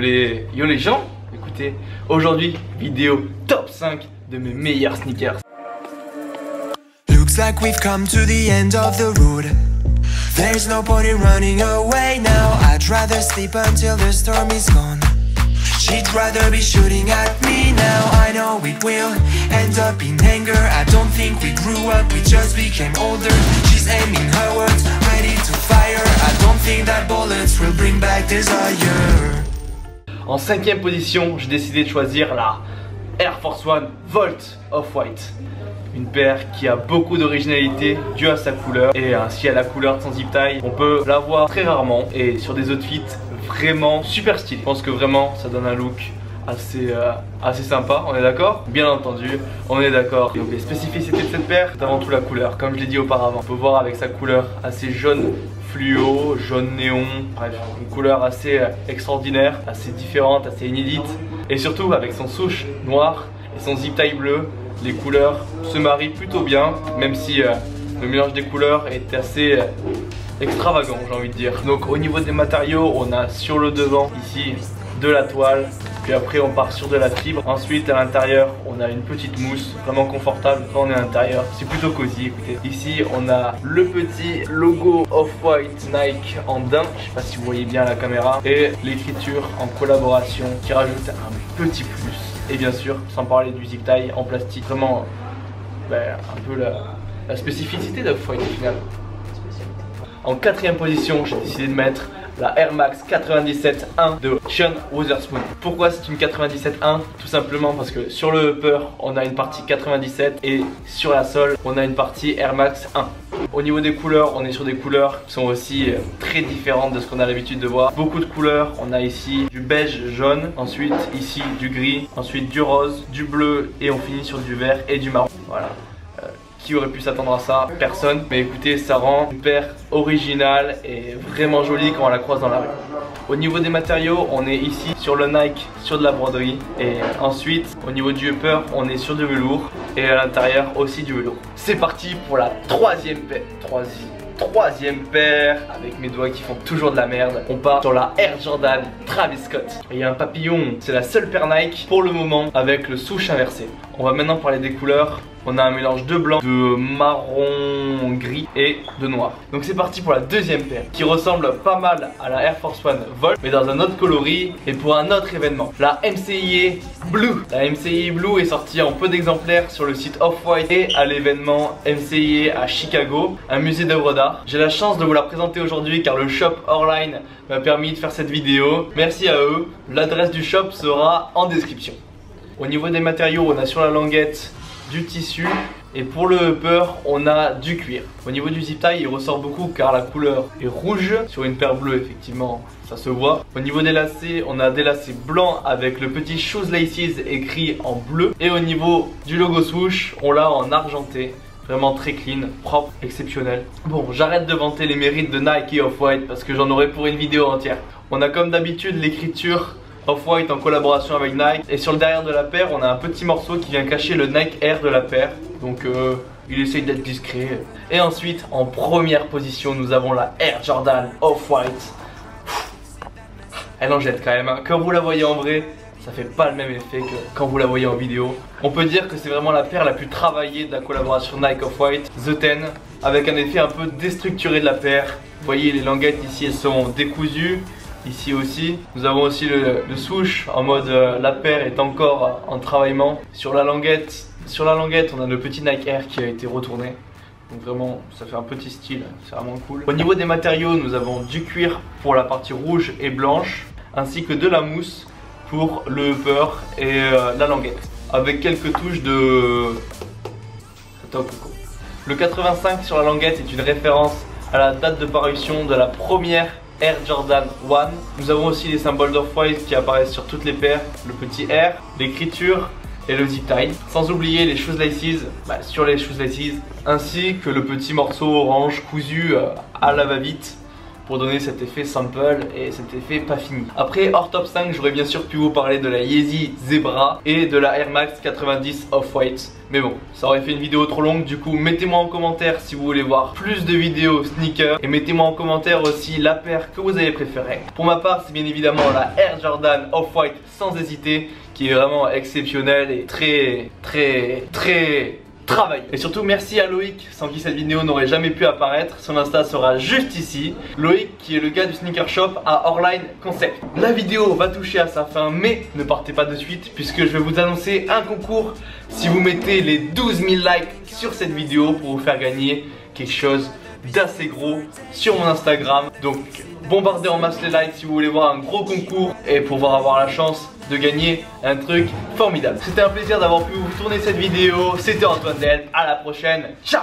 Yo les gens, écoutez, aujourd'hui vidéo top 5 de mes meilleurs sneakers. Looks like we've come to the end of the road. There's no point in running away now. I'd rather sleep until the storm is gone. She'd rather be shooting at me now. I know it will end up in anger. I don't think we grew up, we just became older. She's aiming her words, ready to fire. I don't think that bullets will bring back desire. En 5ème position, j'ai décidé de choisir la Air Force One Volt Off-White. Une paire qui a beaucoup d'originalité due à sa couleur et ainsi à la couleur de son zip tie. On peut la voir très rarement et sur des outfits vraiment super stylés. Je pense que vraiment ça donne un look assez sympa, on est d'accord? Bien entendu, on est d'accord. Donc les spécificités de cette paire, c'est avant tout la couleur. Comme je l'ai dit auparavant, on peut voir avec sa couleur assez jaune fluo, jaune néon, bref, une couleur assez extraordinaire, assez différente, assez inédite. Et surtout avec son souche noir et son zip tie bleu, les couleurs se marient plutôt bien, même si le mélange des couleurs est assez extravagant, j'ai envie de dire. Donc au niveau des matériaux, on a sur le devant ici de la toile, puis après on part sur de la fibre. Ensuite à l'intérieur on a une petite mousse vraiment confortable quand on est à l'intérieur, c'est plutôt cosy. Écoutez, ici on a le petit logo Off-White Nike en daim, je sais pas si vous voyez bien à la caméra, et l'écriture en collaboration qui rajoute un petit plus. Et bien sûr, sans parler du zip tie en plastique, vraiment un peu la spécificité d'Off-White au final. En 4ème position, j'ai décidé de mettre la Air Max 97.1 de Sean Wotherspoon. Pourquoi c'est une 97.1? Tout simplement parce que sur le upper, on a une partie 97 et sur la sole, on a une partie Air Max 1. Au niveau des couleurs, on est sur des couleurs qui sont aussi très différentes de ce qu'on a l'habitude de voir. Beaucoup de couleurs, on a ici du beige jaune, ensuite ici du gris, ensuite du rose, du bleu et on finit sur du vert et du marron. Voilà. Qui aurait pu s'attendre à ça? Personne. Mais écoutez, ça rend une paire originale et vraiment jolie quand on la croise dans la rue. Au niveau des matériaux, on est ici sur le Nike, sur de la broderie. Et ensuite, au niveau du upper, on est sur du velours. Et à l'intérieur aussi du velours. C'est parti pour la 3ème paire. Troisième paire, avec mes doigts qui font toujours de la merde. On part sur la Air Jordan Travis Scott. Et il y a un papillon, c'est la seule paire Nike pour le moment avec le souche inversé. On va maintenant parler des couleurs. On a un mélange de blanc, de marron gris et de noir. Donc c'est parti pour la 2ème paire qui ressemble pas mal à la Air Force One Volt mais dans un autre coloris et pour un autre événement. La MCIA Blue. La MCIA Blue est sortie en peu d'exemplaires sur le site Off-White et à l'événement MCIA à Chicago, un musée d'œuvres d'art. J'ai la chance de vous la présenter aujourd'hui car le shop Orline m'a permis de faire cette vidéo. Merci à eux. L'adresse du shop sera en description. Au niveau des matériaux, on a sur la languette du tissu et pour le upper on a du cuir. Au niveau du zip tie il ressort beaucoup car la couleur est rouge sur une paire bleue, effectivement ça se voit. Au niveau des lacets on a des lacets blancs avec le petit shoes laces écrit en bleu et au niveau du logo swoosh on l'a en argenté. Vraiment très clean, propre, exceptionnel. Bon, j'arrête de vanter les mérites de Nike et Off-White parce que j'en aurai pour une vidéo entière. On a comme d'habitude l'écriture Off-White en collaboration avec Nike. Et sur le derrière de la paire, on a un petit morceau qui vient cacher le Nike Air de la paire. Donc il essaye d'être discret. Et ensuite, en première position, nous avons la Air Jordan Off-White. Elle en jette quand même, hein. Quand vous la voyez en vrai, ça fait pas le même effet que quand vous la voyez en vidéo. On peut dire que c'est vraiment la paire la plus travaillée de la collaboration Nike Off-White, The 10, avec un effet un peu déstructuré de la paire. Vous voyez les languettes ici, elles sont décousues. Ici aussi, nous avons aussi le swoosh en mode la paire est encore en travaillement. Sur la languette, on a le petit Nike Air qui a été retourné. Donc vraiment, ça fait un petit style, c'est vraiment cool. Au niveau des matériaux, nous avons du cuir pour la partie rouge et blanche, ainsi que de la mousse pour le upper et la languette. Avec quelques touches de... Le 85 sur la languette est une référence à la date de parution de la première Air Jordan 1. Nous avons aussi les symboles d'Off-White qui apparaissent sur toutes les paires, le petit R, l'écriture et le zip tie. Sans oublier les shoes laces sur les shoes laces, ainsi que le petit morceau orange cousu à la va-vite pour donner cet effet sample et cet effet pas fini. Après, hors top 5, j'aurais bien sûr pu vous parler de la Yeezy Zebra et de la Air Max 90 Off-White. Mais bon, ça aurait fait une vidéo trop longue, du coup mettez-moi en commentaire si vous voulez voir plus de vidéos sneakers. Et mettez-moi en commentaire aussi la paire que vous avez préférée. Pour ma part, c'est bien évidemment la Air Jordan Off-White sans hésiter, qui est vraiment exceptionnelle et très travaillé. Et surtout merci à Loïc, sans qui cette vidéo n'aurait jamais pu apparaître. Son Insta sera juste ici. Loïc qui est le gars du sneaker shop à Orline Concept. La vidéo va toucher à sa fin, mais ne partez pas de suite puisque je vais vous annoncer un concours si vous mettez les 12 000 likes sur cette vidéo pour vous faire gagner quelque chose d'assez gros sur mon Instagram. Donc bombardez en masse les likes si vous voulez voir un gros concours et pouvoir avoir la chance de gagner un truc formidable. C'était un plaisir d'avoir pu vous tourner cette vidéo. C'était Antoine Delp, à la prochaine, ciao.